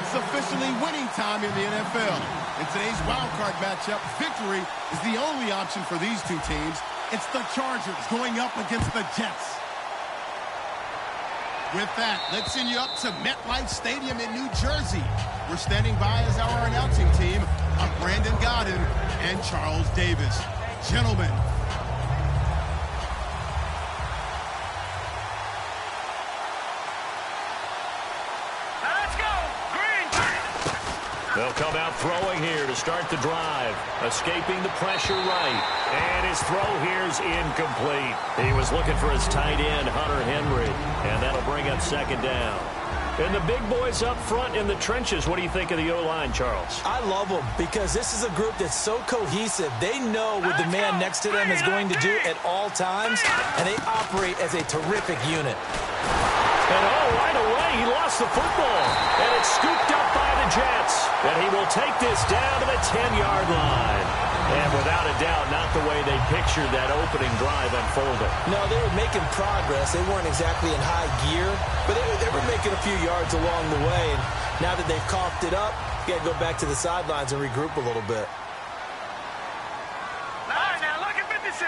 It's officially winning time in the NFL. In today's wildcard matchup, victory is the only option for these two teams. It's the Chargers going up against the Jets. With that, let's send you up to MetLife Stadium in New Jersey. We're standing by as our announcing team of Brandon Godden and Charles Davis. Gentlemen. They'll come out throwing here to start the drive. Escaping the pressure right. And his throw here's incomplete. He was looking for his tight end, Hunter Henry. And that'll bring up second down. And the big boys up front in the trenches. What do you think of the O-line, Charles? I love them because this is a group that's so cohesive. They know what the man next to them is going to do at all times, and they operate as a terrific unit. And right away, he lost the football. And it's scooped up by the Jets. And he will take this down to the 10-yard line. And without a doubt, not the way they pictured that opening drive unfolding. No, they were making progress. They weren't exactly in high gear, but they were making a few yards along the way. And now that they've coughed it up, you got to go back to the sidelines and regroup a little bit. All right, now look at 56.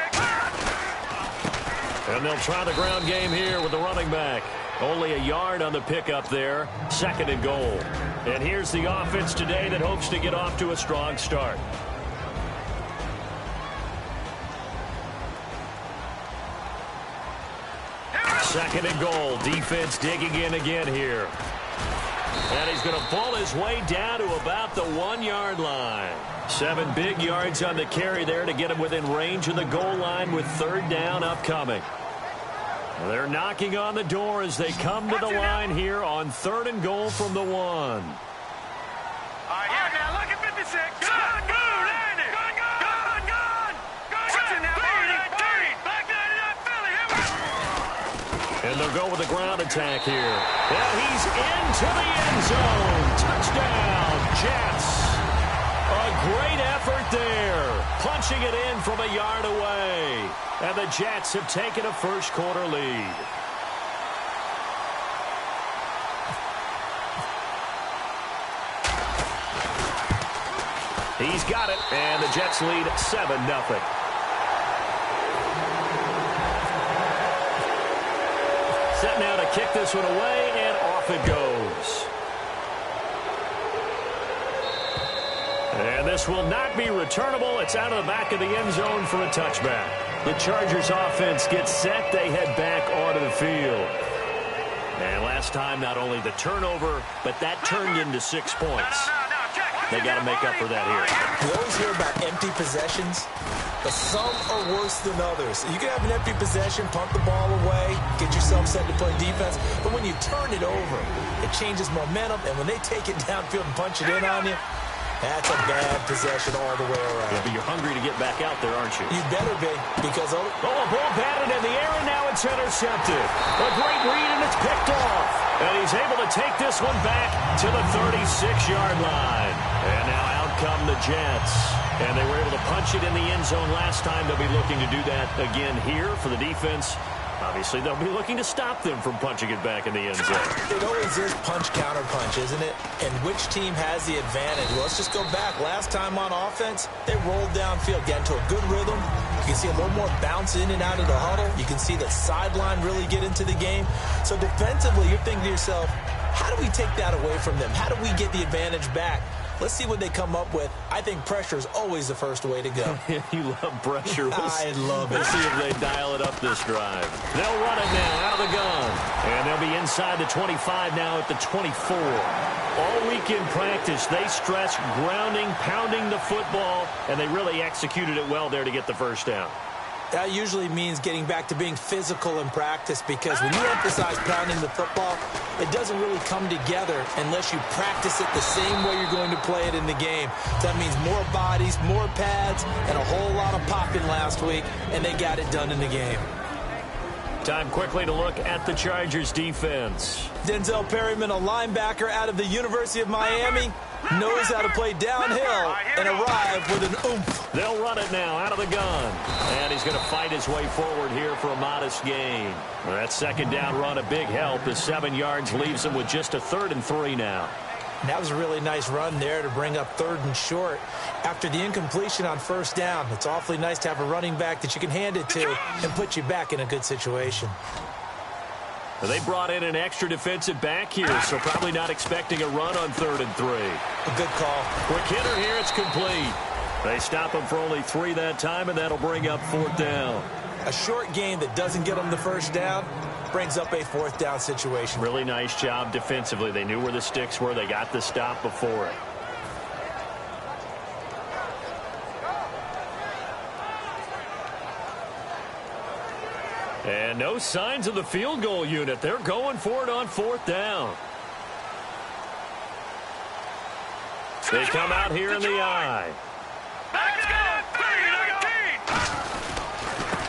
And they'll try the ground game here with the running back. Only a yard on the pickup there. Second and goal. And here's the offense today that hopes to get off to a strong start. Second and goal. Defense digging in again here. And he's going to pull his way down to about the 1-yard line. 7 big yards on the carry there to get him within range of the goal line with third down upcoming. They're knocking on the door as they come to the line here on third and goal from the 1. All right, now look at 56. Gone, gone, Landon. Gone, gone. Gone, gone. Watch it now, 30. Back 99 Philly. Here we go. And they'll go with the ground attack here. And he's into the end zone. Touchdown, Jets. A great effort there. Punching it in from a yard away. And the Jets have taken a first-quarter lead. He's got it, and the Jets lead 7-0. Set now to kick this one away, and off it goes. And this will not be returnable. It's out of the back of the end zone for a touchback. The Chargers offense gets set. They head back onto the field. And last time, not only the turnover, but that turned into 6 points. They got to make up for that here. You always hear about empty possessions, but some are worse than others. You can have an empty possession, punt the ball away, get yourself set to play defense, but when you turn it over, it changes momentum, and when they take it downfield and punch it in on you, that's a bad possession all the way around. Yeah, but you're hungry to get back out there, aren't you? You better be, because... a ball batted in the air, and now it's intercepted. A great read, and it's picked off. And he's able to take this one back to the 36-yard line. And now out come the Jets. And they were able to punch it in the end zone last time. They'll be looking to do that again here for the defense. Obviously, they'll be looking to stop them from punching it back in the end zone. It always is punch-counter-punch, isn't it? And which team has the advantage? Well, let's just go back. Last time on offense, they rolled downfield, got into a good rhythm. You can see a little more bounce in and out of the huddle. You can see the sideline really get into the game. So defensively, you're thinking to yourself, how do we take that away from them? How do we get the advantage back? Let's see what they come up with. I think pressure is always the first way to go. You love pressure. I love it. Let's see if they dial it up this drive. They'll run it now out of the gun. And they'll be inside the 25 now at the 24. All week in practice, they stress grounding, pounding the football, and they really executed it well there to get the first down. That usually means getting back to being physical in practice, because when you emphasize pounding the football, it doesn't really come together unless you practice it the same way you're going to play it in the game. That means more bodies, more pads, and a whole lot of popping last week, and they got it done in the game. Time quickly to look at the Chargers defense. Denzel Perryman, a linebacker out of the University of Miami, knows how to play downhill and arrive with an oomph. They'll run it now out of the gun. And he's going to fight his way forward here for a modest gain. Well, that second down run a big help as 7 yards leaves him with just a 3rd and 3 now. And that was a really nice run there to bring up 3rd and short. After the incompletion on 1st down, it's awfully nice to have a running back that you can hand it to and put you back in a good situation. They brought in an extra defensive back here, so probably not expecting a run on 3rd and 3. A good call. Quick hitter here, it's complete. They stop him for only 3 that time, and that'll bring up 4th down. A short game that doesn't get them the 1st down brings up a 4th down situation. Really nice job defensively. They knew where the sticks were. They got the stop before it. And no signs of the field goal unit. They're going for it on 4th down. They come out here in the eye.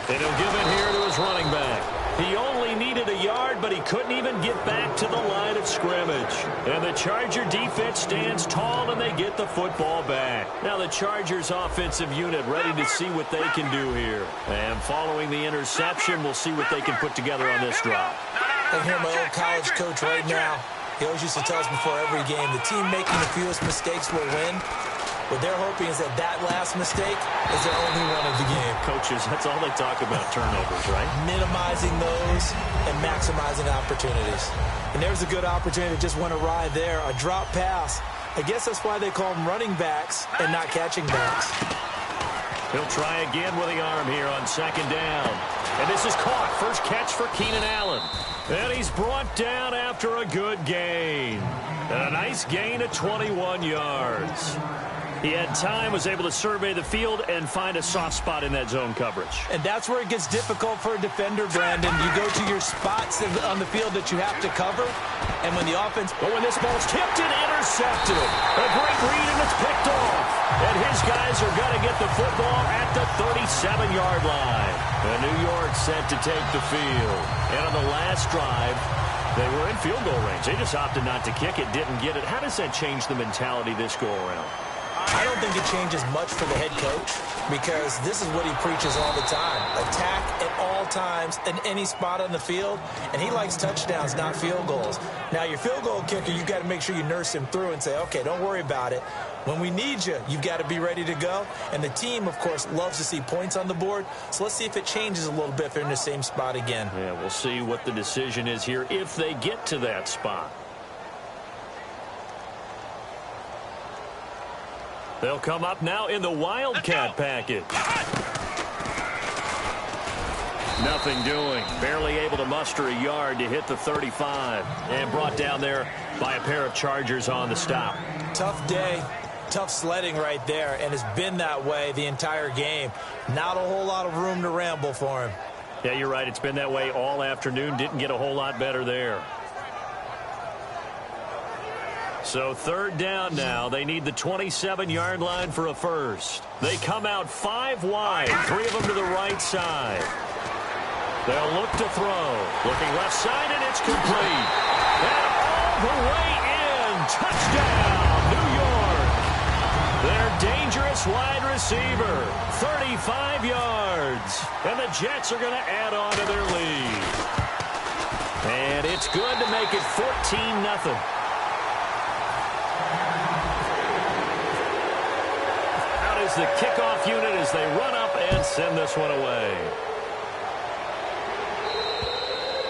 And he'll give it here to his running back. He only needed a yard, but he couldn't even get back to the line of scrimmage. And the Charger defense stands tall, and they get the football back. Now the Chargers offensive unit ready to see what they can do here. And following the interception, we'll see what they can put together on this drive. I hear my old college coach right now. He always used to tell us before every game, the team making the fewest mistakes will win. What they're hoping is that last mistake is their only one of the game. Coaches, that's all they talk about, turnovers, right? Minimizing those and maximizing opportunities. And there's a good opportunity that just went awry there. A drop pass. I guess that's why they call them running backs and not catching backs. He'll try again with the arm here on 2nd down. And this is caught. First catch for Keenan Allen. And he's brought down after a good gain. And a nice gain of 21 yards. He had time, was able to survey the field and find a soft spot in that zone coverage. And that's where it gets difficult for a defender, Brandon. You go to your spots on the field that you have to cover, and when the offense... But when this ball's tipped and intercepted, a great read and it's picked off. And his guys are going to get the football at the 37-yard line. And New York set to take the field. And on the last drive, they were in field goal range. They just opted not to kick it, didn't get it. How does that change the mentality this go-around? I don't think it changes much for the head coach because this is what he preaches all the time. Attack at all times in any spot on the field, and he likes touchdowns, not field goals. Now, your field goal kicker, you've got to make sure you nurse him through and say, okay, don't worry about it. When we need you, you've got to be ready to go. And the team, of course, loves to see points on the board. So let's see if it changes a little bit if they're in the same spot again. Yeah, we'll see what the decision is here if they get to that spot. They'll come up now in the Wildcat package. Nothing doing. Barely able to muster a yard to hit the 35. And brought down there by a pair of Chargers on the stop. Tough day. Tough sledding right there. And it's been that way the entire game. Not a whole lot of room to ramble for him. Yeah, you're right. It's been that way all afternoon. Didn't get a whole lot better there. So 3rd down now. They need the 27-yard line for a first. They come out 5 wide. 3 of them to the right side. They'll look to throw. Looking left side, and it's complete. And all the way in. Touchdown, New York. Their dangerous wide receiver. 35 yards. And the Jets are going to add on to their lead. And it's good to make it 14-0. The kickoff unit as they run up and send this one away.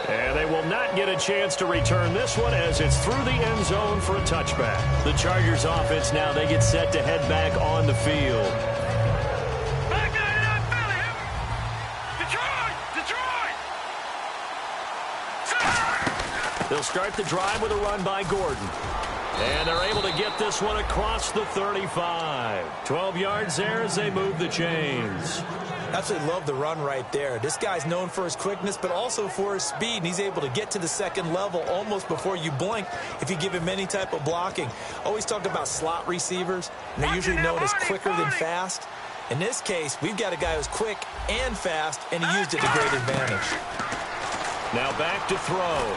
And they will not get a chance to return this one as it's through the end zone for a touchback. The Chargers offense now, they get set to head back on the field. Back in that Detroit! They'll start the drive with a run by Gordon. And they're able to get this one across the 35. 12 yards there as they move the chains. Absolutely love the run right there. This guy's known for his quickness, but also for his speed. And he's able to get to the second level almost before you blink if you give him any type of blocking. Always talk about slot receivers, and they're usually known as quicker than fast. In this case, we've got a guy who's quick and fast, and he used it to great advantage. Now back to throw.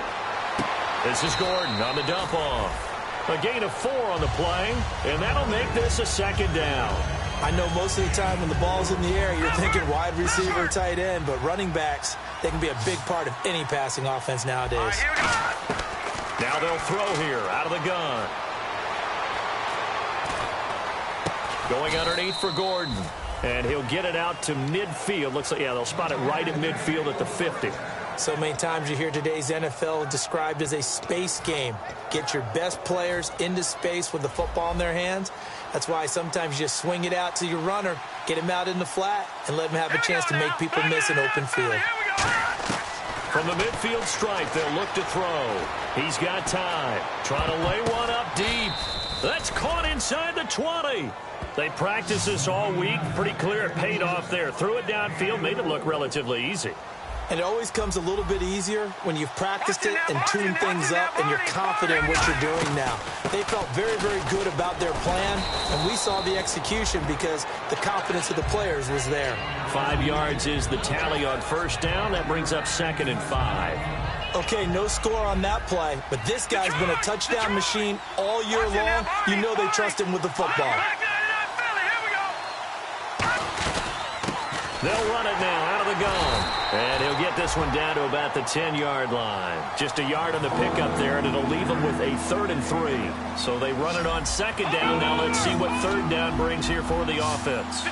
This is Gordon on the dump off. A gain of 4 on the play, and that'll make this a 2nd down. I know most of the time when the ball's in the air, you're thinking wide receiver, tight end, but running backs, they can be a big part of any passing offense nowadays. Now they'll throw here out of the gun. Going underneath for Gordon. And he'll get it out to midfield. Looks like, yeah, they'll spot it right at midfield at the 50. So many times you hear today's NFL described as a space game. Get your best players into space with the football in their hands. That's why sometimes you just swing it out to your runner, get him out in the flat, and let him have a chance to make people miss an open field. From the midfield stripe, they'll look to throw. He's got time. Trying to lay one up deep. That's caught inside the 20. They practiced this all week. Pretty clear it paid off there. Threw it downfield, made it look relatively easy. And it always comes a little bit easier when you've practiced it and tuned things up and you're confident in what you're doing now. They felt very, very good about their plan, and we saw the execution because the confidence of the players was there. 5 yards is the tally on first down. That brings up 2nd and 5. Okay, no score on that play, but this guy's been a touchdown machine all year long. You know they trust him with the football. They'll run it now out of the gun. And he'll get this one down to about the 10-yard line. Just a yard on the pickup there, and it'll leave them with a 3rd and 3. So they run it on 2nd down. Now let's see what 3rd down brings here for the offense.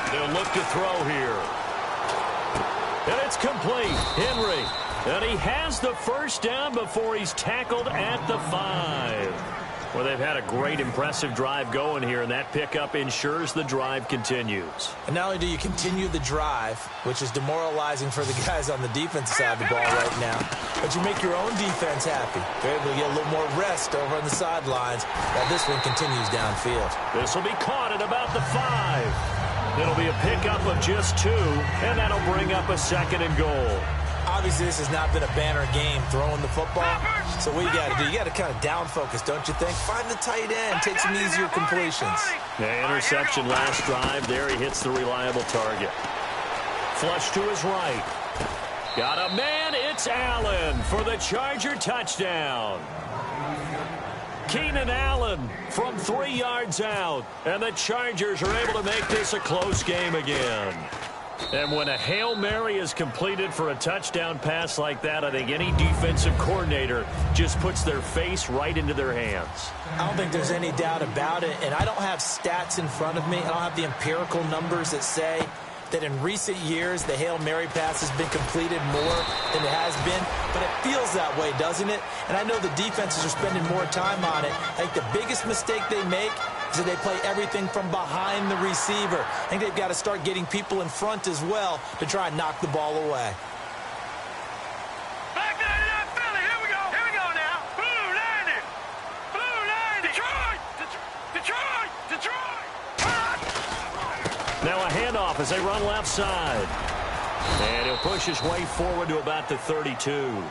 They'll look to throw here. And it's complete. Henry. And he has the first down before he's tackled at the 5. Well, they've had a great, impressive drive going here, and that pickup ensures the drive continues. And not only do you continue the drive, which is demoralizing for the guys on the defensive side of the ball right now, but you make your own defense happy. They're able to get a little more rest over on the sidelines while this one continues downfield. This will be caught at about the 5. It'll be a pickup of just 2, and that'll bring up a 2nd and goal. Obviously, this has not been a banner game throwing the football. So what you got to do, you got to kind of down focus, don't you think? Find the tight end, take some easier completions. The interception last drive. There he hits the reliable target. Flush to his right. Got a man. It's Allen for the Charger touchdown. Keenan Allen from 3 yards out. And the Chargers are able to make this a close game again. And when a Hail Mary is completed for a touchdown pass like that, I think any defensive coordinator just puts their face right into their hands. I don't think there's any doubt about it, and I don't have stats in front of me. I don't have the empirical numbers that say that in recent years the Hail Mary pass has been completed more than it has been, but it feels that way, doesn't it? And I know the defenses are spending more time on it. I think the biggest mistake they make is that they play everything from behind the receiver. I think they've got to start getting people in front as well to try and knock the ball away. Back there to that Philly. Here we go. Here we go now. Blue landed. Blue landed. Detroit. Detroit. Detroit. Now a handoff as they run left side. And he'll push his way forward to about the 32.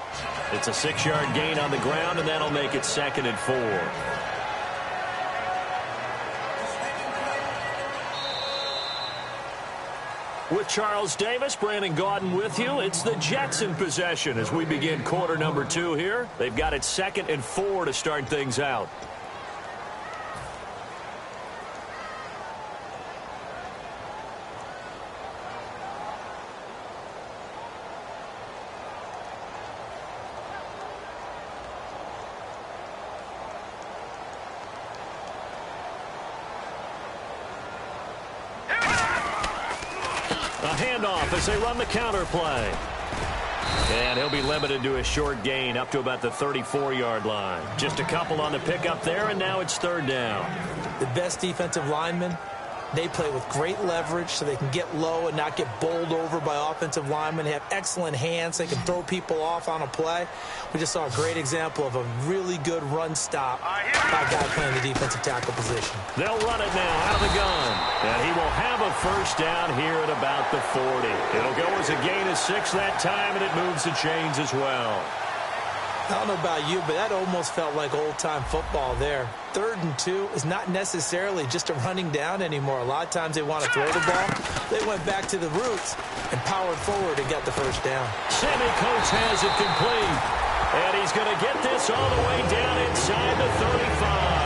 It's a 6-yard gain on the ground, and that'll make it 2nd and 4. With Charles Davis, Brandon Gaudin with you. It's the Jets in possession as we begin quarter number 2 here. They've got it 2nd and 4 to start things out. Handoff as they run the counter play. And he'll be limited to a short gain up to about the 34-yard line. Just a couple on the pickup there, and now it's 3rd down. The best defensive linemen, they play with great leverage so they can get low and not get bowled over by offensive linemen. They have excellent hands. They can throw people off on a play. We just saw a great example of a really good run stop by a guy playing the defensive tackle position. They'll run it now out of the gun. And he will have a first down here at about the 40. It'll go as a gain of 6 that time, and it moves the chains as well. I don't know about you, but that almost felt like old-time football there. 3rd and 2 is not necessarily just a running down anymore. A lot of times they want to throw the ball. They went back to the roots and powered forward and got the first down. Sammy Coates has it complete. And he's going to get this all the way down inside the 35.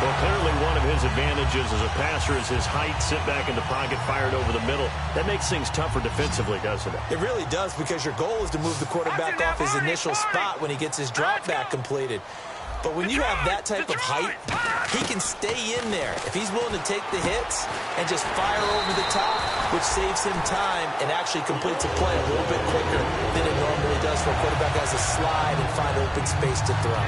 Well, clearly one of his advantages as a passer is his height. Sit back in the pocket, fired over the middle. That makes things tougher defensively, doesn't it? It really does, because your goal is to move the quarterback off his initial spot when he gets his drop back completed. But when you have that type of height, he can stay in there if he's willing to take the hits and just fire over the top, which saves him time and actually completes a play a little bit quicker than it normally does for a quarterback that has to slide and find open space to throw.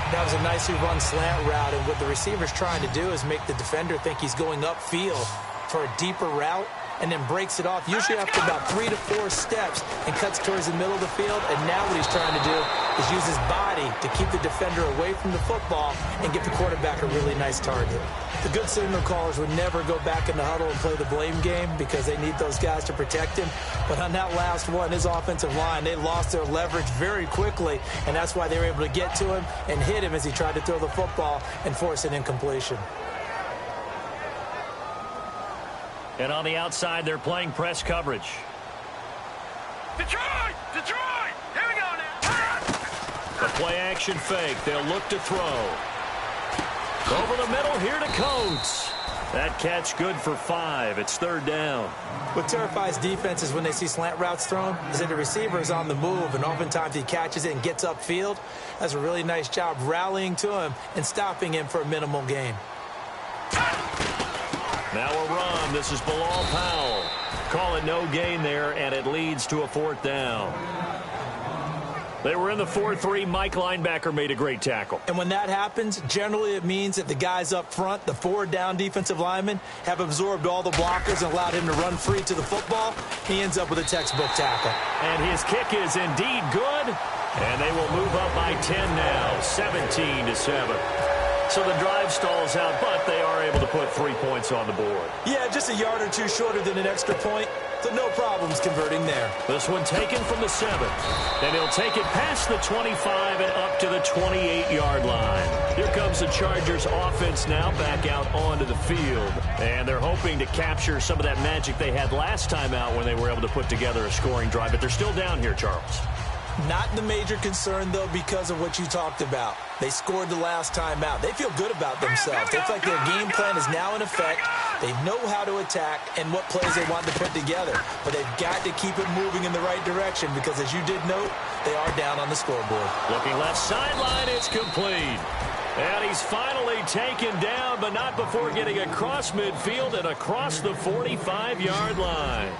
That was a nicely run slant route, and what the receiver's trying to do is make the defender think he's going upfield for a deeper route, and then breaks it off, usually after about 3 to 4 steps, and cuts towards the middle of the field. And now what he's trying to do is use his body to keep the defender away from the football and give the quarterback a really nice target. The good signal callers would never go back in the huddle and play the blame game because they need those guys to protect him. But on that last one, his offensive line, they lost their leverage very quickly, and that's why they were able to get to him and hit him as he tried to throw the football and force an incompletion. And on the outside, they're playing press coverage. Detroit! Detroit! Here we go now. A play-action fake. They'll look to throw. Over the middle, here to Coates. That catch good for 5. It's 3rd down. What terrifies defenses when they see slant routes thrown is that the receiver is on the move, and oftentimes he catches it and gets upfield. That's a really nice job rallying to him and stopping him for a minimal gain. Now a run. This is Bilal Powell. Call it no gain there, and it leads to a 4th down. They were in the 4-3. Mike linebacker made a great tackle. And when that happens, generally it means that the guys up front, the 4-down defensive linemen, have absorbed all the blockers and allowed him to run free to the football. He ends up with a textbook tackle. And his kick is indeed good. And they will move up by 10 now, 17-7. So the drive stalls out, but they are able to put 3 points on the board. Yeah, just a yard or two shorter than an extra point, so no problems converting there. This one taken from the 7. And he'll take it past the 25 and up to the 28-yard line. Here comes the Chargers offense now back out onto the field. And they're hoping to capture some of that magic they had last time out when they were able to put together a scoring drive. But they're still down here, Charles. Not the major concern, though, because of what you talked about. They scored the last time out. They feel good about themselves. They feel like their game plan is now in effect. They know how to attack and what plays they want to put together. But they've got to keep it moving in the right direction because, as you did note, they are down on the scoreboard. Looking left sideline, it's complete. And he's finally taken down, but not before getting across midfield and across the 45-yard line.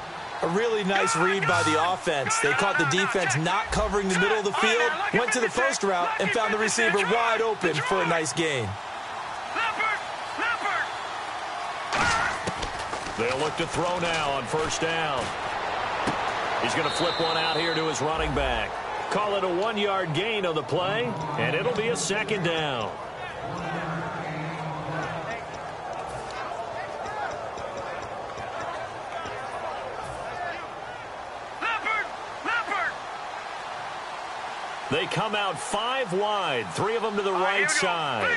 A really nice read by the offense. They caught the defense not covering the middle of the field, went to the post route, and found the receiver wide open for a nice gain. They'll look to throw now on 1st down. He's going to flip one out here to his running back. Call it a 1-yard gain on the play, and it'll be a 2nd down. They come out 5 wide, 3 of them to the right side.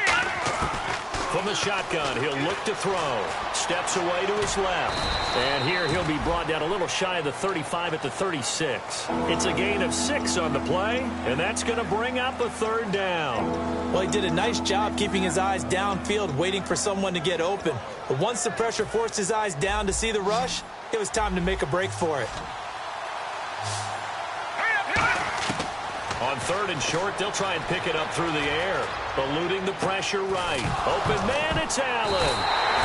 From the shotgun, he'll look to throw. Steps away to his left. And here he'll be brought down a little shy of the 35 at the 36. It's a gain of 6 on the play, and that's going to bring up a 3rd down. Well, he did a nice job keeping his eyes downfield, waiting for someone to get open. But once the pressure forced his eyes down to see the rush, it was time to make a break for it. On 3rd and short, they'll try and pick it up through the air. Eluding the pressure right. Open man, it's Allen.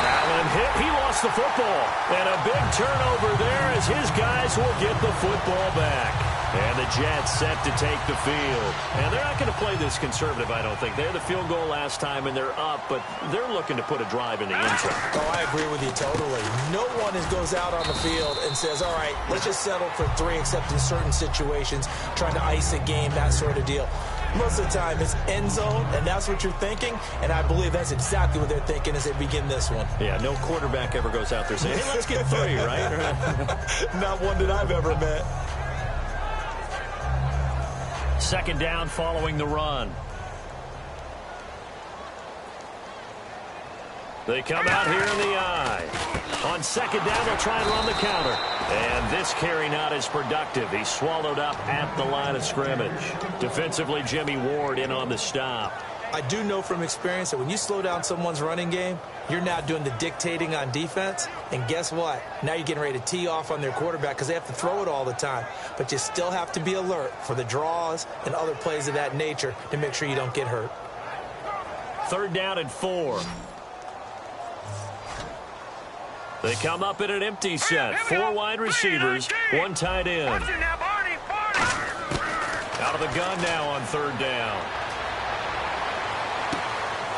Allen hit. He lost the football. And a big turnover there as his guys will get the football back. And the Jets set to take the field. And they're not going to play this conservative, I don't think. They had the field goal last time, and they're up, but they're looking to put a drive in the end zone. Oh, I agree with you totally. No one goes out on the field and says, all right, let's just settle for 3, except in certain situations, trying to ice a game, that sort of deal. Most of the time, it's end zone, and that's what you're thinking, and I believe that's exactly what they're thinking as they begin this one. Yeah, no quarterback ever goes out there saying, hey, let's get 3, right? Not one that I've ever met. 2nd down following the run. They come out here in the eye. On 2nd down, they'll try and run the counter. And this carry not as productive. He's swallowed up at the line of scrimmage. Defensively, Jimmy Ward in on the stop. I do know from experience that when you slow down someone's running game, you're now doing the dictating on defense. And guess what? Now you're getting ready to tee off on their quarterback because they have to throw it all the time. But you still have to be alert for the draws and other plays of that nature to make sure you don't get hurt. 3rd down and 4. They come up in an empty set. 4 wide receivers, 1 tight end. Out of the gun now on 3rd down.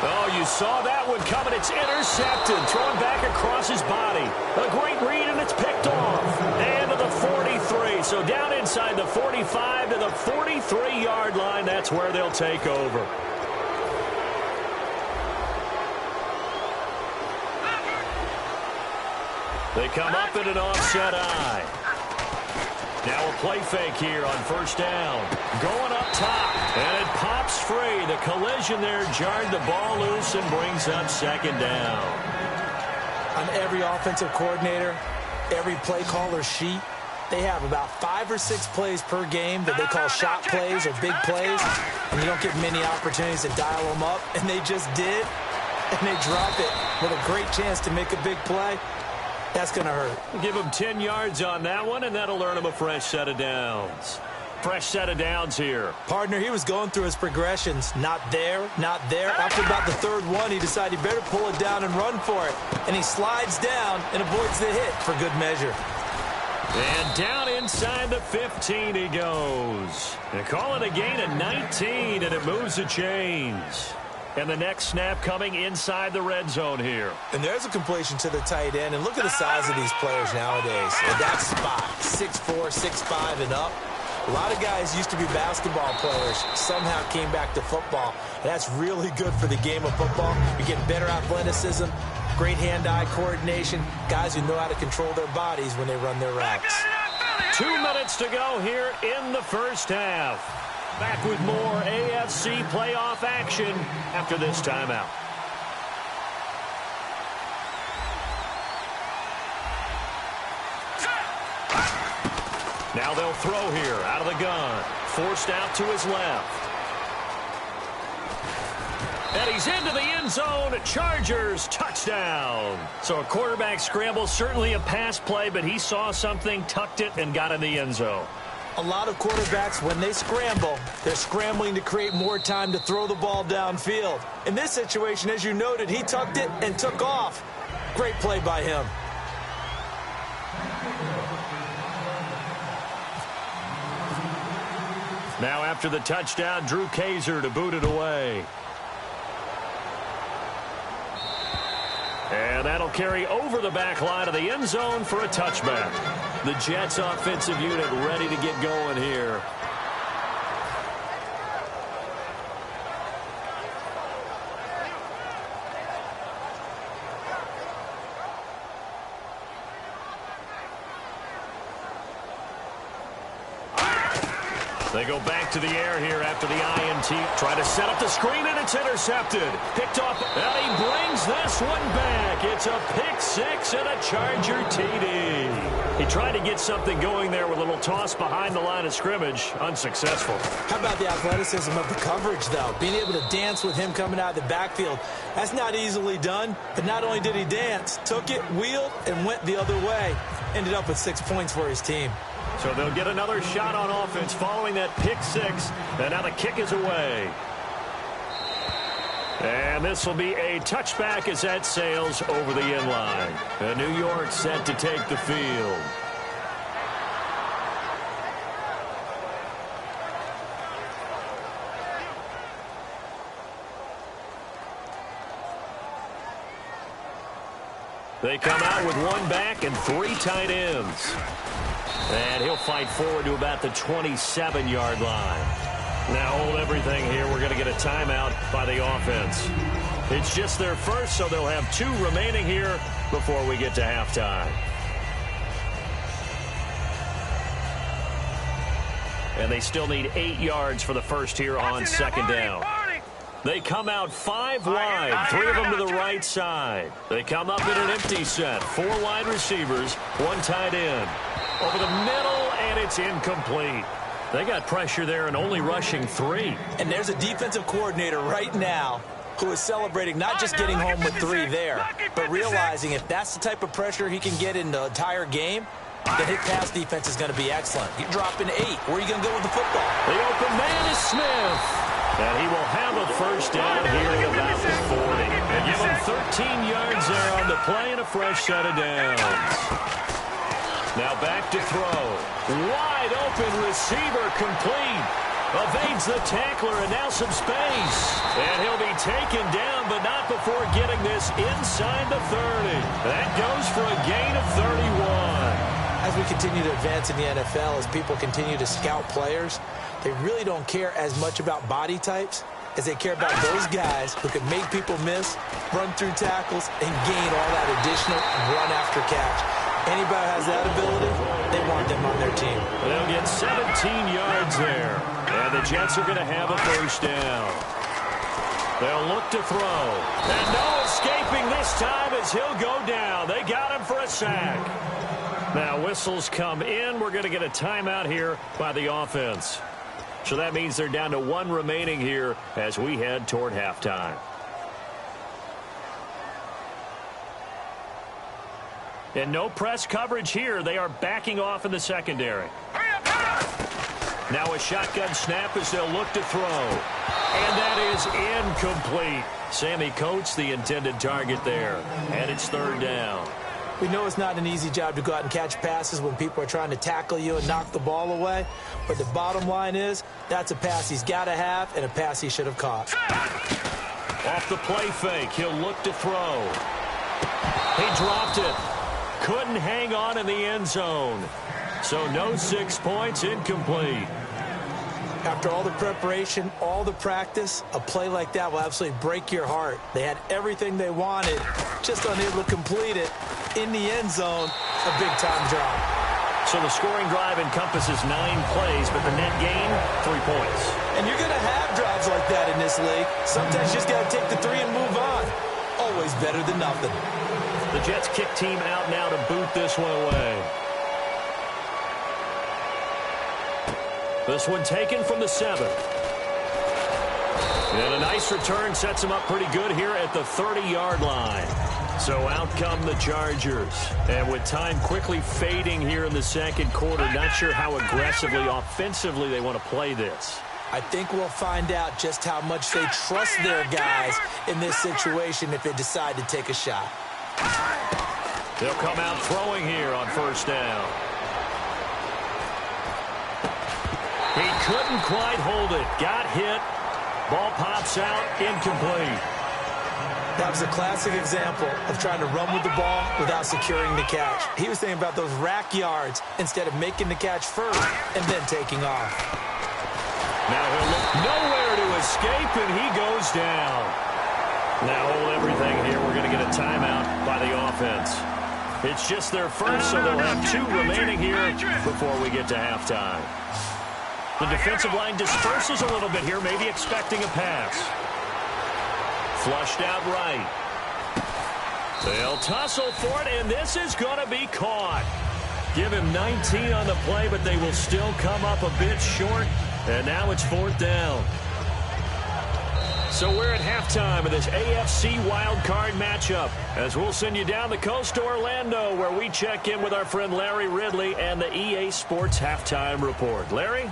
Oh, you saw that one coming. It's intercepted. Thrown back across his body. A great read, and it's picked off. And to the 43. So down inside the 45 to the 43-yard line. That's where they'll take over. They come up in an offset eye. Now a play fake here on 1st down. Going up top, and it pops free. The collision there jarred the ball loose and brings up 2nd down. On every offensive coordinator, every play caller sheet, they have about 5 or 6 plays per game that they call shot plays or big plays, and you don't get many opportunities to dial them up, and they just did, and they drop it with a great chance to make a big play. That's going to hurt. Give him 10 yards on that one, and that'll earn him a fresh set of downs. Fresh set of downs here. Partner, he was going through his progressions. Not there, not there. After about the 3rd one, he decided he better pull it down and run for it. And he slides down and avoids the hit for good measure. And down inside the 15 he goes. They call it a gain of 19, and it moves the chains. And the next snap coming inside the red zone here. And there's a completion to the tight end. And look at the size of these players nowadays. At that spot, 6'4", 6'5", and up. A lot of guys used to be basketball players, somehow came back to football. And that's really good for the game of football. You get better athleticism, great hand-eye coordination, guys who know how to control their bodies when they run their routes. 2 minutes to go here in the 1st half. Back with more AFC playoff action after this timeout. Now they'll throw here out of the gun. Forced out to his left. And he's into the end zone. Chargers touchdown. So a quarterback scramble, certainly a pass play, but he saw something, tucked it, and got in the end zone. A lot of quarterbacks, when they scramble, they're scrambling to create more time to throw the ball downfield. In this situation, as you noted, he tucked it and took off. Great play by him. Now after the touchdown, Drew Kaiser to boot it away. And that'll carry over the back line of the end zone for a touchback. The Jets offensive unit ready to get going here. They go back to the air here after the INT. Try to set up the screen, and it's intercepted. Picked off, and he brings this one back. It's a pick 6 and a Charger TD. He tried to get something going there with a little toss behind the line of scrimmage. Unsuccessful. How about the athleticism of the coverage, though? Being able to dance with him coming out of the backfield. That's not easily done. But not only did he dance, took it, wheeled, and went the other way. Ended up with 6 points for his team. So they'll get another shot on offense following that pick 6. And now the kick is away. And this will be a touchback as that sails over the end line. And New York set to take the field. They come out with 1 back and 3 tight ends. And he'll fight forward to about the 27-yard line. Now hold everything here. We're going to get a timeout by the offense. It's just their first, so they'll have 2 remaining here before we get to halftime. And they still need 8 yards for the first here on 2nd down. They come out 5 wide, 3 of them to the right side. They come up in an empty set. 4 wide receivers, 1 tight end. Over the middle, and it's incomplete. They got pressure there and only rushing 3. And there's a defensive coordinator right now who is celebrating not just getting home with 3 there, but realizing if that's the type of pressure he can get in the entire game, the hit pass defense is going to be excellent. You're dropping 8. Where are you going to go with the football? The open man is Smith. And he will have a first down here at about the 40. And give him 13 yards there on the play and a fresh set of downs. Now back to throw. Wide open receiver complete. Evades the tackler and now some space. And he'll be taken down, but not before getting this inside the 30. That goes for a gain of 31. As we continue to advance in the NFL, as people continue to scout players, they really don't care as much about body types as they care about those guys who can make people miss, run through tackles, and gain all that additional run after catch. Anybody who has that ability, they want them on their team. They'll get 17 yards there. And the Jets are going to have a first down. They'll look to throw. And no escaping this time as he'll go down. They got him for a sack. Now whistles come in. We're going to get a timeout here by the offense. So that means they're down to one remaining here as we head toward halftime. And no press coverage here. They are backing off in the secondary. Now a shotgun snap as they'll look to throw. And that is incomplete. Sammy Coates, the intended target there. And it's third down. We know it's not an easy job to go out and catch passes when people are trying to tackle you and knock the ball away. But the bottom line is, that's a pass he's got to have and a pass he should have caught. Off the play fake, he'll look to throw. He dropped it. Couldn't hang on in the end zone. So no 6 points, incomplete. After all the preparation, all the practice, a play like that will absolutely break your heart. They had everything they wanted, just unable to complete it. In the end zone, a big-time drop. So the scoring drive encompasses 9 plays, but the net gain, 3 points. And you're going to have drives like that in this league. Sometimes you just got to take the 3 and move on. Always better than nothing. The Jets kick team out now to boot this one away. This one taken from the 7. And a nice return sets him up pretty good here at the 30-yard line. So out come the Chargers. And with time quickly fading here in the second quarter, not sure how aggressively, offensively they want to play this. I think we'll find out just how much they trust their guys in this situation if they decide to take a shot. They'll come out throwing here on first down. He couldn't quite hold it. Got hit. Ball pops out. Incomplete. That was a classic example of trying to run with the ball without securing the catch. He was thinking about those rack yards instead of making the catch first and then taking off. Now he'll look nowhere to escape, and he goes down. Now hold everything here. We're going to get a timeout by the offense. It's just their first, so they'll have 2 remaining here before we get to halftime. The defensive line disperses a little bit here, maybe expecting a pass. Flushed out right. They'll tussle for it, and this is going to be caught. Give him 19 on the play, but they will still come up a bit short, and now it's 4th down. So we're at halftime of this AFC Wildcard matchup, as we'll send you down the coast to Orlando, where we check in with our friend Larry Ridley and the EA Sports Halftime Report. Larry?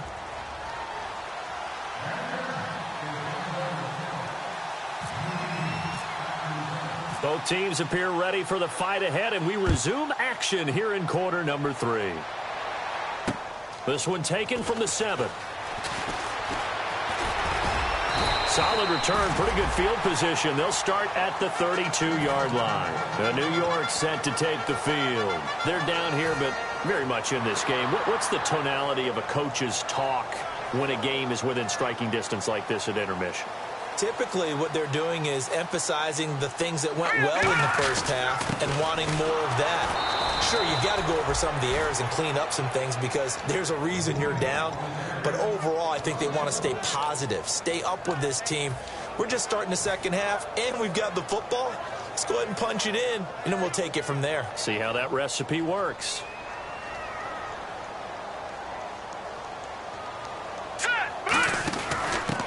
Both teams appear ready for the fight ahead, and we resume action here in quarter number 3. This one taken from the 7. Solid return, pretty good field position. They'll start at the 32-yard line. New York set to take the field. They're down here, but very much in this game. What's the tonality of a coach's talk when a game is within striking distance like this at intermission? Typically, what they're doing is emphasizing the things that went well in the first half and wanting more of that. Sure, you've got to go over some of the errors and clean up some things because there's a reason you're down. But overall, I think they want to stay positive, stay up with this team. We're just starting the second half, and we've got the football. Let's go ahead and punch it in, and then we'll take it from there. See how that recipe works.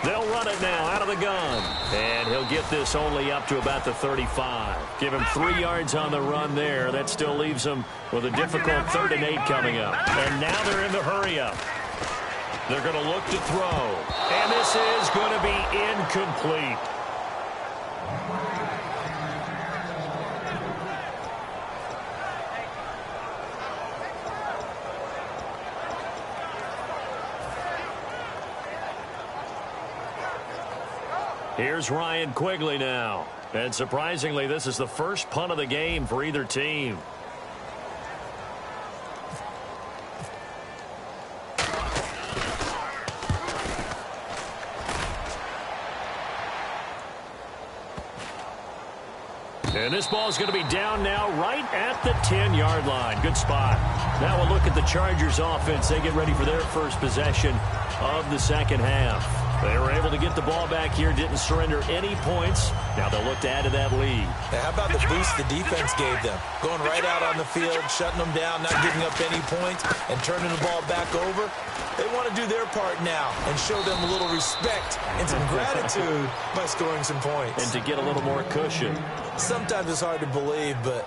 They'll run it now out of the gun. And he'll get this only up to about the 35. Give him 3 yards on the run there. That still leaves him with a difficult 3rd and 8 coming up. And now they're in the hurry up. They're going to look to throw. And this is going to be incomplete. Here's Ryan Quigley now. And surprisingly, this is the first punt of the game for either team. And this ball is going to be down now right at the 10-yard line. Good spot. Now we'll look at the Chargers offense. They get ready for their first possession of the second half. They were able to get the ball back here, didn't surrender any points. Now they'll look to add to that lead. Now, how about the boost the defense gave them? Going right out on the field, shutting them down, not giving up any points, and turning the ball back over. They want to do their part now and show them a little respect and some gratitude by scoring some points. And to get a little more cushion. Sometimes it's hard to believe, but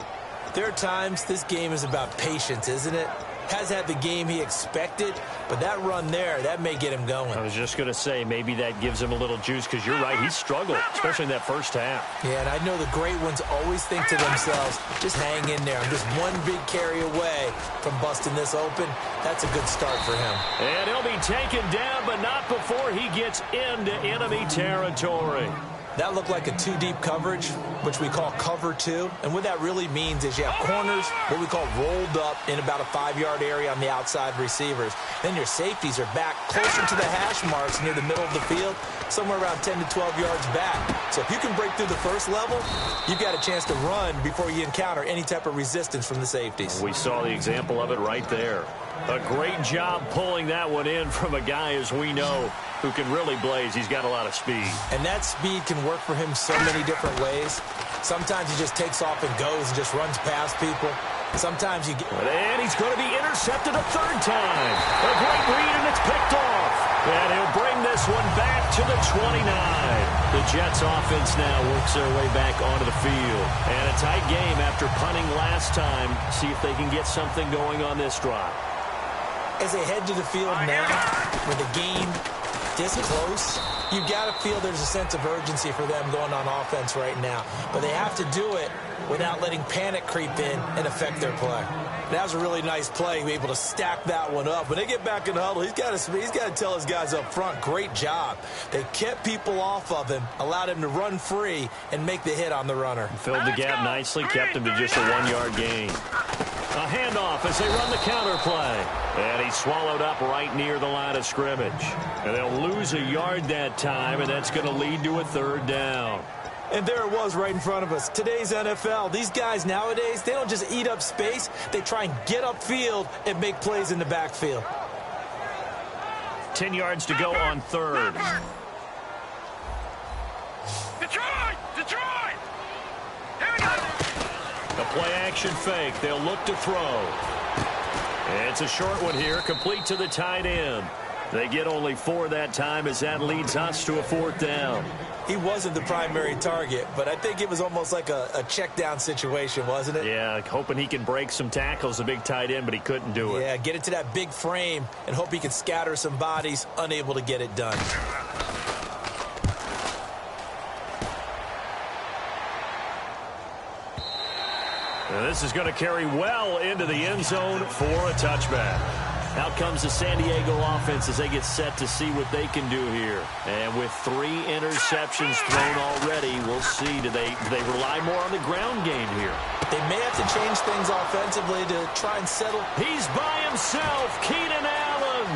there are times this game is about patience, isn't it? Has had the game he expected, but that run there, that may get him going. I was just going to say, maybe that gives him a little juice, because you're right, he struggled, especially in that first half. Yeah, and I know the great ones always think to themselves, just hang in there. I'm just one big carry away from busting this open. That's a good start for him. And he'll be taken down, but not before he gets into enemy territory. That looked like a two-deep coverage, which we call cover two. And what that really means is you have corners, what we call rolled up in about a 5-yard area on the outside receivers. Then your safeties are back closer to the hash marks near the middle of the field, somewhere around 10 to 12 yards back. So if you can break through the first level, you've got a chance to run before you encounter any type of resistance from the safeties. We saw the example of it right there. A great job pulling that one in from a guy, as we know, who can really blaze. He's got a lot of speed. And that speed can work for him so many different ways. Sometimes he just takes off and goes and just runs past people. Sometimes you get... And he's going to be intercepted a third time. A great read, and it's picked off. And he'll bring this one back to the 29. The Jets offense now works their way back onto the field. And a tight game after punting last time. See if they can get something going on this drive. As they head to the field now, with the game this close, you've got to feel there's a sense of urgency for them going on offense right now. But they have to do it without letting panic creep in and affect their play. That was a really nice play, able to stack that one up. When they get back in the huddle, he's got to tell his guys up front, great job. They kept people off of him, allowed him to run free and make the hit on the runner. Filled the gap nicely, kept him to just a 1-yard gain. A handoff as they run the counter play. And he's swallowed up right near the line of scrimmage. And they'll lose a yard that time, and that's going to lead to a third down. And there it was right in front of us. Today's NFL, these guys nowadays, they don't just eat up space. They try and get upfield and make plays in the backfield. 10 yards to go on third. Detroit! Detroit! Here we go! A play-action fake. They'll look to throw. And it's a short one here, complete to the tight end. They get only 4 that time as that leads us to a fourth down. He wasn't the primary target, but I think it was almost like a check down situation, wasn't it? Yeah, hoping he can break some tackles, the big tight end, but he couldn't do it. Yeah, get it to that big frame and hope he can scatter some bodies, unable to get it done. And this is going to carry well into the end zone for a touchback. Out comes the San Diego offense as they get set to see what they can do here. And with 3 interceptions thrown already, we'll see. Do they rely more on the ground game here? They may have to change things offensively to try and settle. He's by himself, Keenan Allen.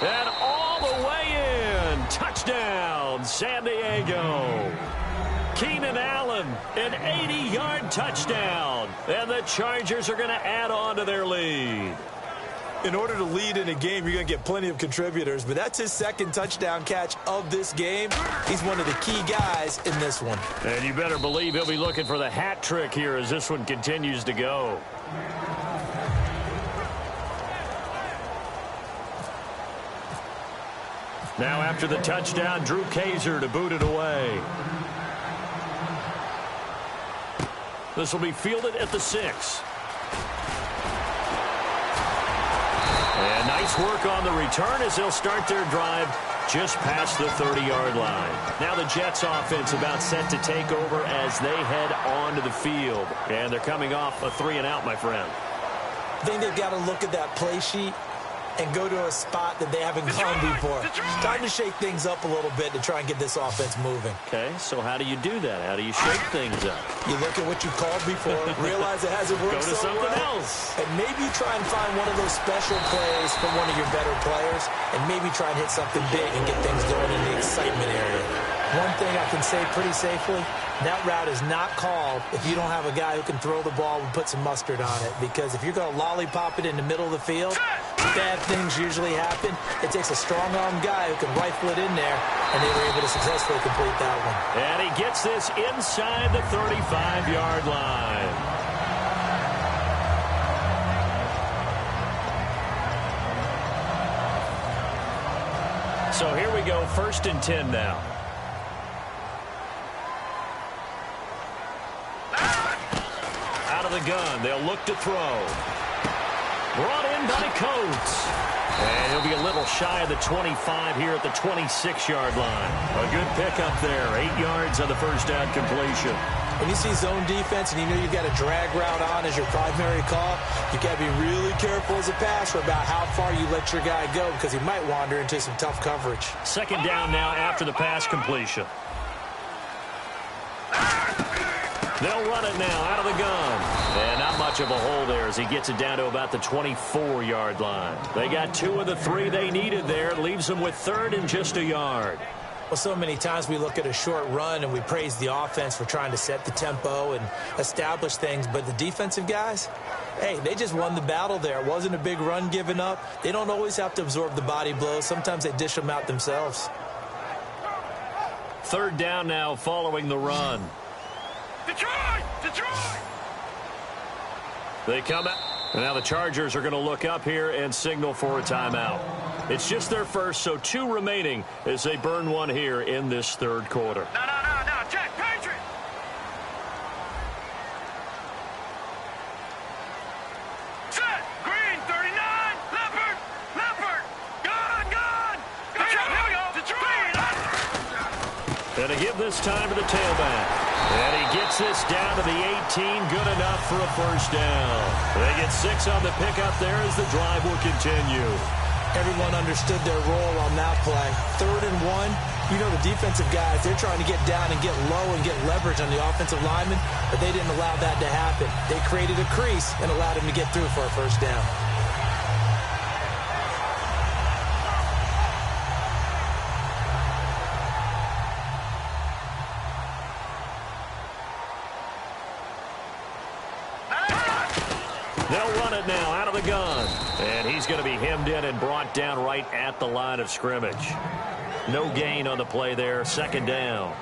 And all the way in. Touchdown, San Diego. Keenan Allen, an 80-yard touchdown. And the Chargers are going to add on to their lead. In order to lead in a game, you're going to get plenty of contributors, but that's his second touchdown catch of this game. He's one of the key guys in this one. And you better believe he'll be looking for the hat trick here as this one continues to go. Now after the touchdown, Drew Kaiser to boot it away. This will be fielded at the 6. And nice Nice work on the return as they'll start their drive just past the 30-yard line. Now the Jets offense about set to take over as they head onto the field. And they're coming off a 3-and-out, my friend. I think they've got to look at that play sheet and go to a spot that they haven't gone before. Time to shake things up a little bit to try and get this offense moving. Okay, so how do you do that? How do you shake things up? You look at what you called before, realize it hasn't worked Go to so something well, else. and maybe try and find one of those special plays from one of your better players, and maybe try and hit something big and get things going in the excitement area. One thing I can say pretty safely, that route is not called if you don't have a guy who can throw the ball and put some mustard on it. Because if you're going to lollipop it in the middle of the field, bad things usually happen. It takes a strong-arm guy who can rifle it in there, and they were able to successfully complete that one. And he gets this inside the 35-yard line. So here we go, 1st and 10 now. Out of the gun, they'll look to throw. Brought in by Coates. And he'll be a little shy of the 25 here at the 26-yard line. A good pickup there, 8 yards on the first down completion. When you see zone defense and you know you've got a drag route on as your primary call, you've got to be really careful as a passer about how far you let your guy go because he might wander into some tough coverage. 2nd down now after the pass completion. They'll run it now out of the gun. And not much of a hole there as he gets it down to about the 24-yard line. They got 2 of the 3 they needed there. It leaves them with 3rd and just a yard. Well, so many times we look at a short run and we praise the offense for trying to set the tempo and establish things. But the defensive guys, hey, they just won the battle there. It wasn't a big run given up. They don't always have to absorb the body blows. Sometimes they dish them out themselves. 3rd down now following the run. Detroit! Detroit! They come out. And now the Chargers are going to look up here and signal for a timeout. It's just their first, so 2 remaining as they burn one here in this 3rd quarter. No, Jack Patriot! Set! Green, 39! Leopard! Gun! Detroit, here we go! Detroit! And to give this time to the tailback. And he gets this down to the 18, good enough for a first down. They get 6 on the pickup there as the drive will continue. Everyone understood their role on that play. 3rd and 1, you know the defensive guys, they're trying to get down and get low and get leverage on the offensive lineman, but they didn't allow that to happen. They created a crease and allowed him to get through for a first down. They'll run it now out of the gun. And he's going to be hemmed in and brought down right at the line of scrimmage. No gain on the play there. 2nd down.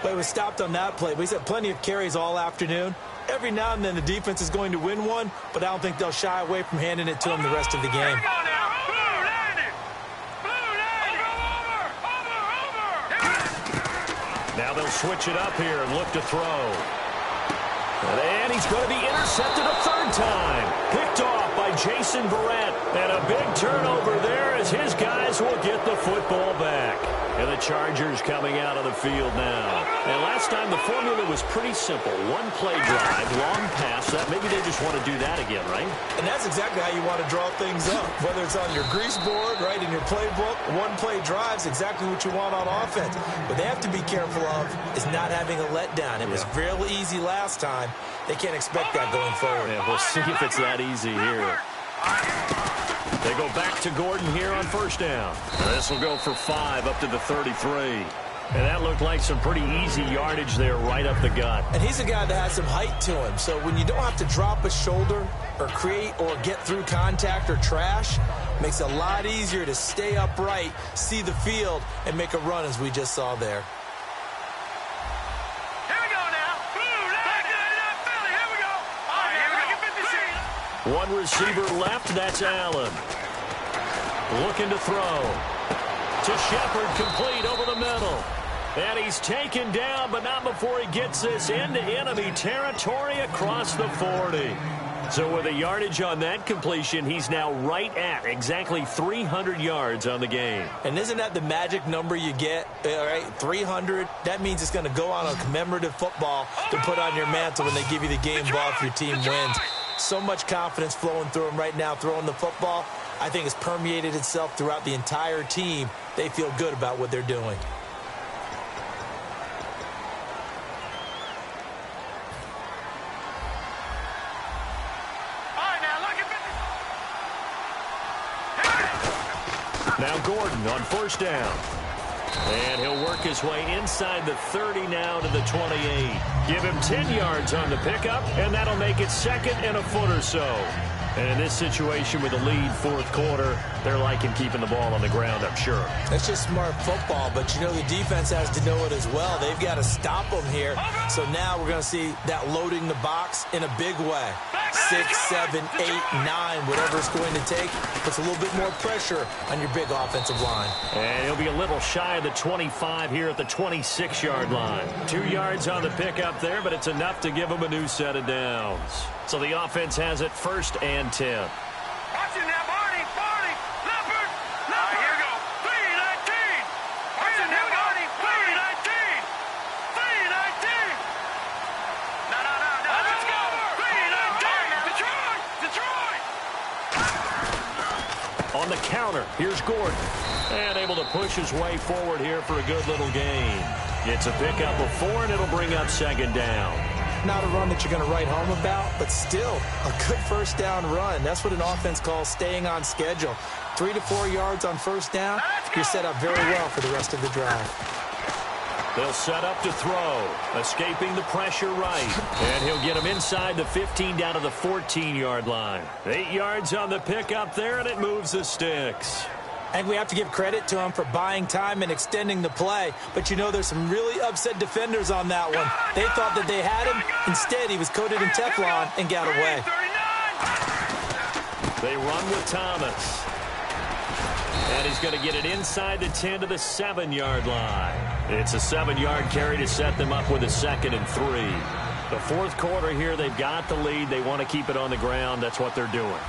But he was stopped on that play. But he's had plenty of carries all afternoon. Every now and then the defense is going to win one, but I don't think they'll shy away from handing it to him the rest of the game. Here we go now! Blue landed! Over! Now they'll switch it up here and look to throw. And he's going to be intercepted a 3rd time. Picked off by Jason Verrett. And a big turnover there as his guys will get the football back. And the Chargers coming out of the field now. And last time the formula was pretty simple. 1 play drive, long pass. That maybe they just want to do that again, right? And that's exactly how you want to draw things up. Whether it's on your grease board, right, in your playbook, 1 play drive is exactly what you want on offense. What they have to be careful of is not having a letdown. It was real easy last time. They can't expect that going forward. Yeah, we'll see if it's that easy here. They go back to Gordon here on 1st down. This will go for 5 up to the 33. And that looked like some pretty easy yardage there right up the gut. And he's a guy that has some height to him. So when you don't have to drop a shoulder or create or get through contact or trash, makes it a lot easier to stay upright, see the field, and make a run as we just saw there. Here we go now! Blue landed! Philly, here we go! All right, here we go! 56. 1 receiver left, that's Allen. Looking to throw. To Shepard, complete over the middle. And he's taken down, but not before he gets this into enemy territory across the 40. So with a yardage on that completion, he's now right at exactly 300 yards on the game. And isn't that the magic number you get, all right, 300? That means it's going to go on a commemorative football to put on your mantle when they give you the game ball if your team wins. So much confidence flowing through him right now throwing the football. I think it's permeated itself throughout the entire team. They feel good about what they're doing. Now Gordon on first down. And he'll work his way inside the 30 now to the 28. Give him 10 yards on the pickup, and that'll make it second and a foot or so. And in this situation with the lead fourth quarter, they're liking keeping the ball on the ground, I'm sure. That's just smart football, but you know the defense has to know it as well. They've got to stop them here. So now we're going to see that loading the box in a big way. 6, 7, 8, 9, whatever it's going to take, puts a little bit more pressure on your big offensive line. And he'll be a little shy of the 25 here at the 26-yard line. 2 yards on the pickup there, but it's enough to give him a new set of downs. So the offense has it first and 10. Watch it now, Barney, Leopard, here we go, 3-19. Watch it now, Barney, 3-19. 3-19. No, let's go, 3-19. Detroit. On the counter, here's Gordon. And able to push his way forward here for a good little gain. It's a pickup of 4, and it'll bring up second down. Not a run that you're going to write home about, but still a good first down run. That's what an offense calls staying on schedule. 3 to 4 yards on first down, you're set up very well for the rest of the drive. They'll set up to throw, escaping the pressure right. And he'll get him inside the 15 down to the 14-yard line. 8 yards on the pickup there, and it moves the sticks. And we have to give credit to him for buying time and extending the play. But, you know, there's some really upset defenders on that one. They thought that they had him. Instead, he was coated in Teflon and got away. They run with Thomas. And he's going to get it inside the 10 to the 7-yard line. It's a 7-yard carry to set them up with a 2nd and 3. The fourth quarter here, they've got the lead. They want to keep it on the ground. That's what they're doing.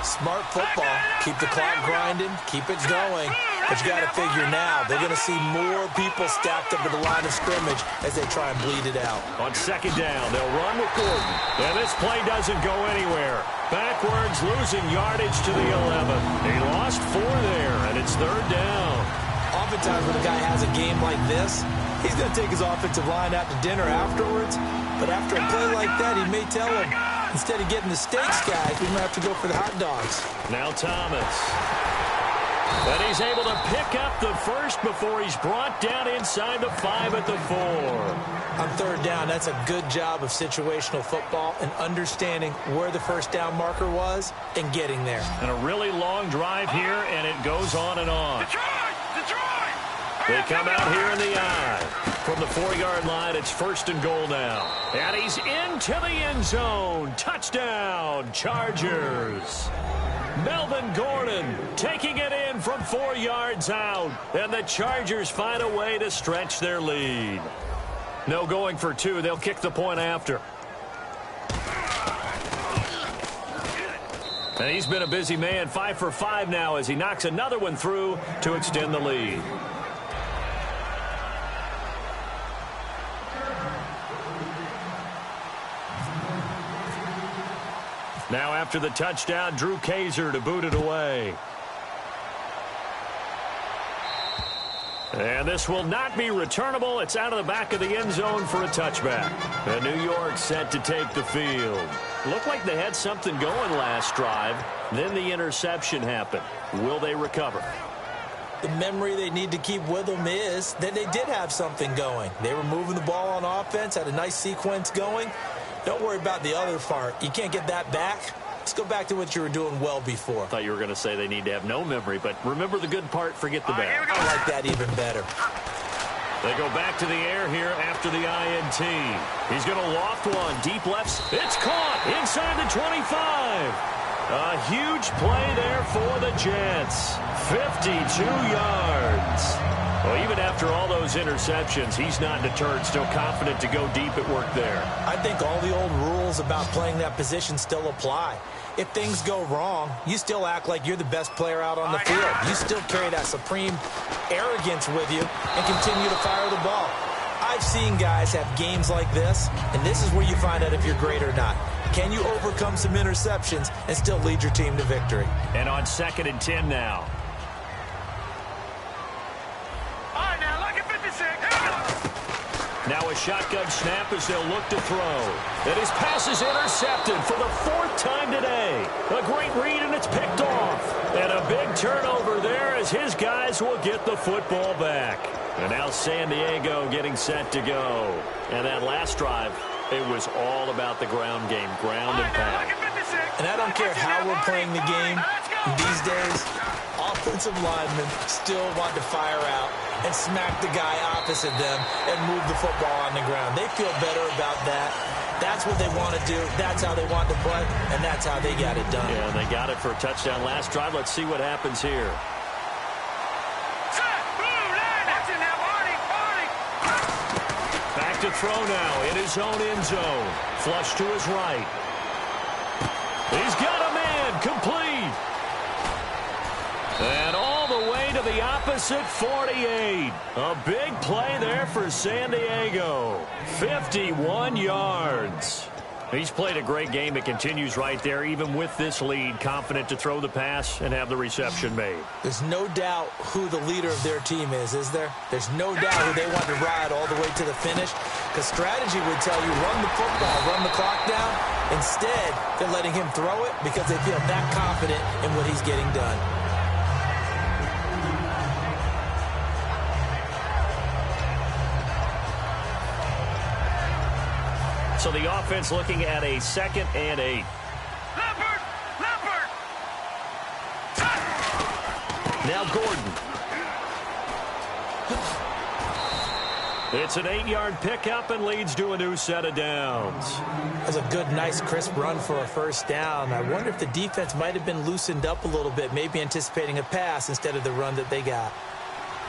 Smart football. Keep the clock grinding. Keep it going. But you got to figure now, they're going to see more people stacked up at the line of scrimmage as they try and bleed it out. On second down, they'll run with Gordon. And this play doesn't go anywhere. Backwards, losing yardage to the 11. He lost 4 there, and it's third down. Oftentimes when a guy has a game like this, he's going to take his offensive line out to dinner afterwards. But after a play like that, he may tell him, instead of getting the steaks, guys, we might have to go for the hot dogs. Now Thomas. And he's able to pick up the first before he's brought down inside the 5 at the 4. On third down, that's a good job of situational football and understanding where the first down marker was and getting there. And a really long drive here, and it goes on and on. Detroit! They come out here in the eye. From the 4-yard line, it's first and goal now. And he's into the end zone. Touchdown, Chargers. Melvin Gordon taking it in from 4 yards out. And the Chargers find a way to stretch their lead. No going for 2. They'll kick the point after. And he's been a busy man. 5 for 5 now as he knocks another one through to extend the lead. Now after the touchdown, Drew Kaiser to boot it away. And this will not be returnable. It's out of the back of the end zone for a touchback. And New York set to take the field. Looked like they had something going last drive. Then the interception happened. Will they recover? The memory they need to keep with them is that they did have something going. They were moving the ball on offense, had a nice sequence going. Don't worry about the other part. You can't get that back. Let's go back to what you were doing well before. I thought you were going to say they need to have no memory, but remember the good part, forget the bad. I like that even better. They go back to the air here after the INT. He's going to loft one. Deep left. It's caught inside the 25. A huge play there for the Jets. 52 yards. Well, even after all those interceptions, he's not deterred, still confident to go deep at work there. I think all the old rules about playing that position still apply. If things go wrong, you still act like you're the best player out on the field. You still carry that supreme arrogance with you and continue to fire the ball. I've seen guys have games like this, and this is where you find out if you're great or not. Can you overcome some interceptions and still lead your team to victory? And on 2nd and 10 now. All right, now, look at 56. Here we go. Now a shotgun snap as they'll look to throw. And his pass is intercepted for the 4th time today. A great read, and it's picked off. And a big turnover there as his guys will get the football back. And now San Diego getting set to go. And that last drive, it was all about the ground game, ground and pound. And I don't care how we're playing the game these days, offensive linemen still want to fire out and smack the guy opposite them and move the football on the ground. They feel better about that. That's what they want to do. That's how they want to play, and that's how they got it done. Yeah, and they got it for a touchdown last drive. Let's see what happens here. Back to throw now in his own end zone. Flush to his right. He's got a man, complete. And all the way to the opposite 48. A big play there for San Diego. 51 yards. He's played a great game. It continues right there, even with this lead, confident to throw the pass and have the reception made. There's no doubt who the leader of their team is there? There's no doubt who they want to ride all the way to the finish, because strategy would tell you run the football, run the clock down. Instead, they're letting him throw it because they feel that confident in what he's getting done. So the offense looking at a 2nd and 8. Leopard! Now Gordon. It's an 8-yard pickup and leads to a new set of downs. That's a good, nice, crisp run for a first down. I wonder if the defense might have been loosened up a little bit, maybe anticipating a pass instead of the run that they got.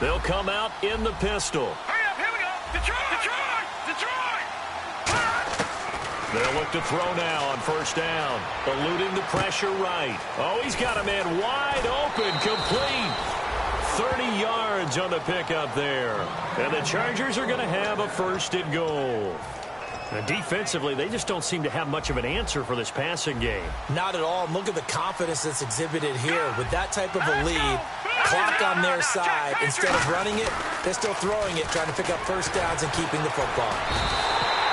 They'll come out in the pistol. Hurry up, here we go. Detroit! They'll look to throw now on first down. Eluding the pressure right. Oh, he's got a man wide open, complete. 30 yards on the pickup there. And the Chargers are going to have a 1st and goal. And defensively, they just don't seem to have much of an answer for this passing game. Not at all. Look at the confidence that's exhibited here. With that type of a lead, clock on their side, instead of running it, they're still throwing it, trying to pick up first downs and keeping the football.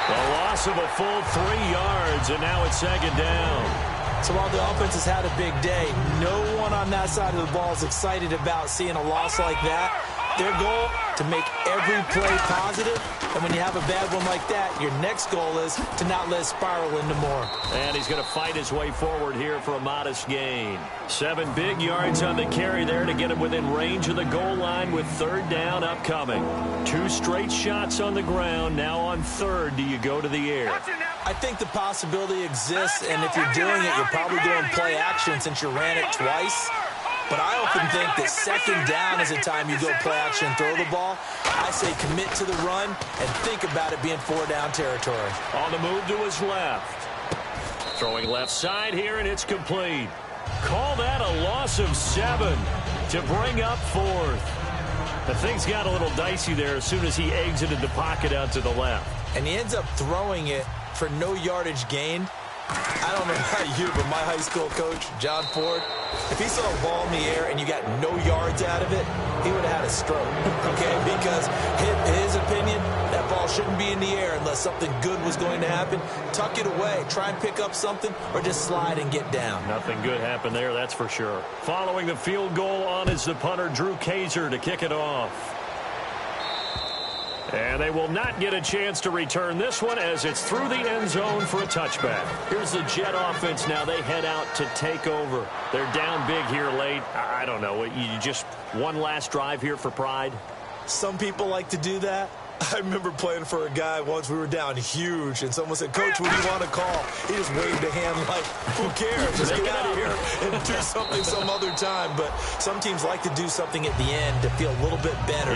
A loss of a full 3 yards, and now it's 2nd down. So while the offense has had a big day, no one on that side of the ball is excited about seeing a loss like that. Their goal, to make every play positive. And when you have a bad one like that, your next goal is to not let it spiral into more. And he's going to fight his way forward here for a modest gain. 7 big yards on the carry there to get him within range of the goal line with 3rd down upcoming. 2 straight shots on the ground. Now on 3rd, do you go to the air? I think the possibility exists, and if you're doing it, you're probably doing play action since you ran it twice. But I often think that 2nd down is a time you go play action and throw the ball. I say commit to the run and think about it being 4-down territory. On the move to his left. Throwing left side here, and it's complete. Call that a loss of 7 to bring up 4th. The things got a little dicey there as soon as he exited the pocket out to the left. And he ends up throwing it for no yardage gained. I don't know about you, but my high school coach, John Ford, if he saw a ball in the air and you got no yards out of it, he would have had a stroke, okay? Because in his opinion, that ball shouldn't be in the air unless something good was going to happen. Tuck it away, try and pick up something, or just slide and get down. Nothing good happened there, that's for sure. Following the field goal on is the punter, Drew Kaiser, to kick it off. And they will not get a chance to return this one as it's through the end zone for a touchback. Here's the Jet offense now. They head out to take over. They're down big here late. I don't know. You just one last drive here for pride? Some people like to do that. I remember playing for a guy once. We were down huge, and someone said, "Coach, what do you want to call?" He just waved a hand like, "Who cares? Just get out of here and do something some other time." But some teams like to do something at the end to feel a little bit better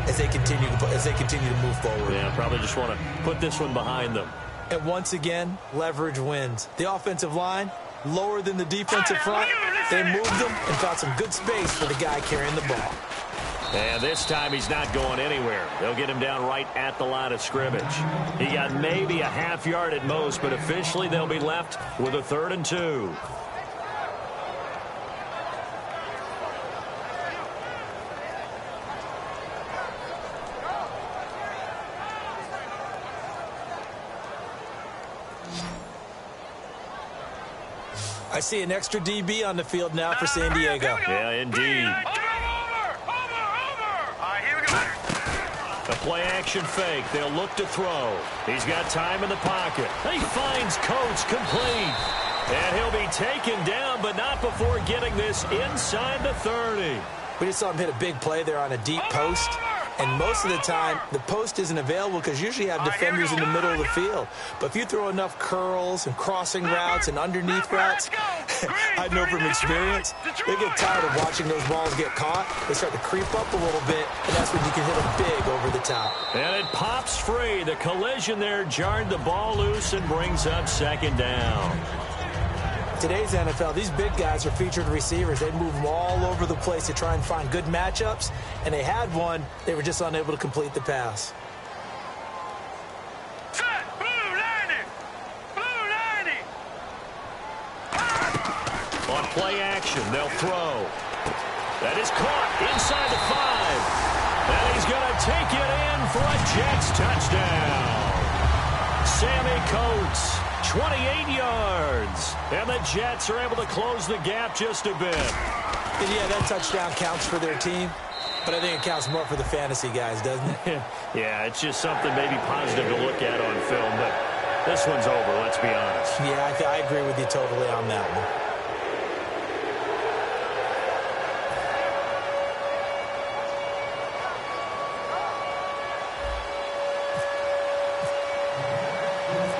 as they continue to move forward. Yeah, probably just want to put this one behind them. And once again, leverage wins. The offensive line, lower than the defensive front. They moved them and found some good space for the guy carrying the ball. And this time he's not going anywhere. They'll get him down right at the line of scrimmage. He got maybe a half yard at most, but officially they'll be left with a 3rd and 2. I see an extra DB on the field now for San Diego. Yeah, indeed. A play-action fake. They'll look to throw. He's got time in the pocket. He finds Coates complete. And he'll be taken down, but not before getting this inside the 30. We just saw him hit a big play there on a deep post. And most of the time, the post isn't available because usually you have defenders in the middle of the field. But if you throw enough curls and crossing routes and underneath routes, I know from experience, they get tired of watching those balls get caught. They start to creep up a little bit, and that's when you can hit them big over the top. And it pops free. The collision there jarred the ball loose and brings up 2nd down. Today's NFL, these big guys are featured receivers. They move them all over the place to try and find good matchups, and they had one. They were just unable to complete the pass. Set, blue 90. Blue 90. On play action, they'll throw. That is caught inside the 5. And he's going to take it in for a Jets touchdown. Sammy Coates. 28 yards. And the Jets are able to close the gap just a bit. And yeah, that touchdown counts for their team, but I think it counts more for the fantasy guys, doesn't it? Yeah, it's just something maybe positive to look at on film, but this one's over, let's be honest. Yeah, I agree with you totally on that one.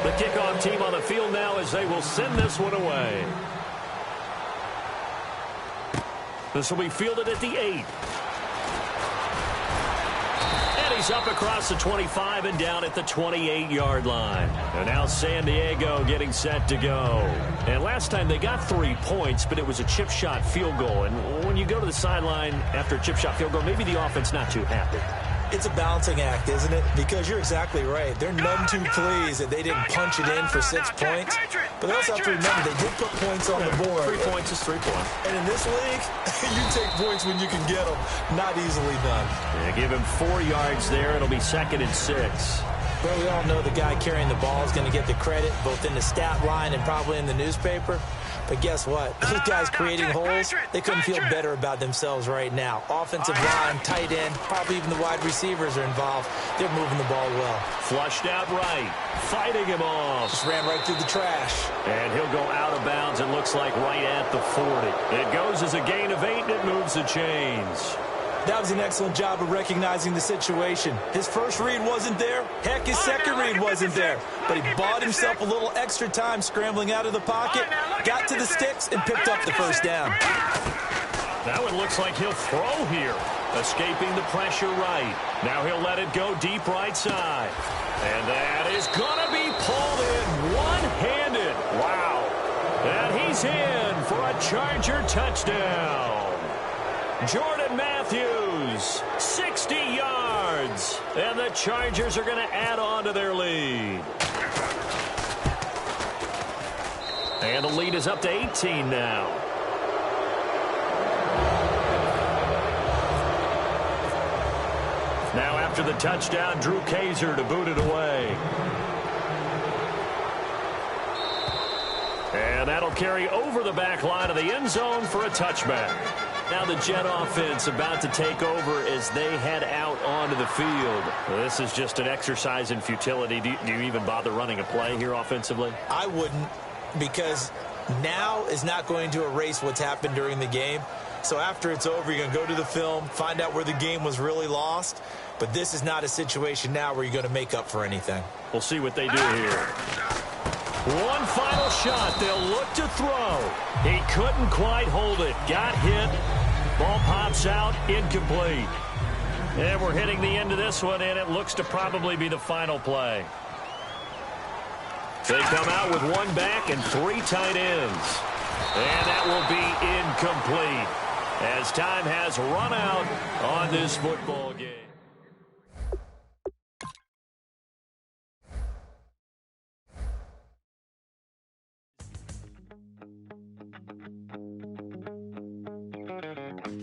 The kickoff team on the field now as they will send this one away. This will be fielded at the 8. And he's up across the 25 and down at the 28-yard line. And now San Diego getting set to go. And last time they got 3 points, but it was a chip shot field goal. And when you go to the sideline after a chip shot field goal, maybe the offense not too happy. It's a balancing act, isn't it? Because you're exactly right. They're none too pleased that they didn't punch it in for 6 points. But they also have to remember they did put points on the board. 3 points is 3 points. And in this league, you take points when you can get them. Not easily done. Yeah, give him 4 yards there. It'll be 2nd and 6. Well, we all know the guy carrying the ball is going to get the credit, both in the stat line and probably in the newspaper. But guess what? Those guys creating holes, they couldn't feel better about themselves right now. Offensive line, tight end, probably even the wide receivers are involved. They're moving the ball well. Flushed out right. Fighting him off. Just ran right through the trash. And he'll go out of bounds, it looks like right at the 40. It goes as a gain of 8, and it moves the chains. That was an excellent job of recognizing the situation. His first read wasn't there. Heck, his second read wasn't there. But he bought himself a little extra time scrambling out of the pocket, got to the sticks, and picked up the first down. That one looks like he'll throw here. Escaping the pressure right. Now he'll let it go deep right side. And that is going to be pulled in one-handed. Wow. And he's in for a Charger touchdown. Jordan Matthews, 60 yards. And the Chargers are going to add on to their lead. And the lead is up to 18 now. Now after the touchdown, Drew Kaiser to boot it away. And that'll carry over the back line of the end zone for a touchback. Now the Jet offense about to take over as they head out onto the field. This is just an exercise in futility. Do you even bother running a play here offensively? I wouldn't, because now is not going to erase what's happened during the game. So after it's over, you're going to go to the film, find out where the game was really lost. But this is not a situation now where you're going to make up for anything. We'll see what they do here. One final shot. They'll look to throw. He couldn't quite hold it. Got hit. Ball pops out. Incomplete. And we're hitting the end of this one, and it looks to probably be the final play. They come out with one back and 3 tight ends. And that will be incomplete as time has run out on this football game.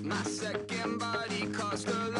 My second body cost a lot.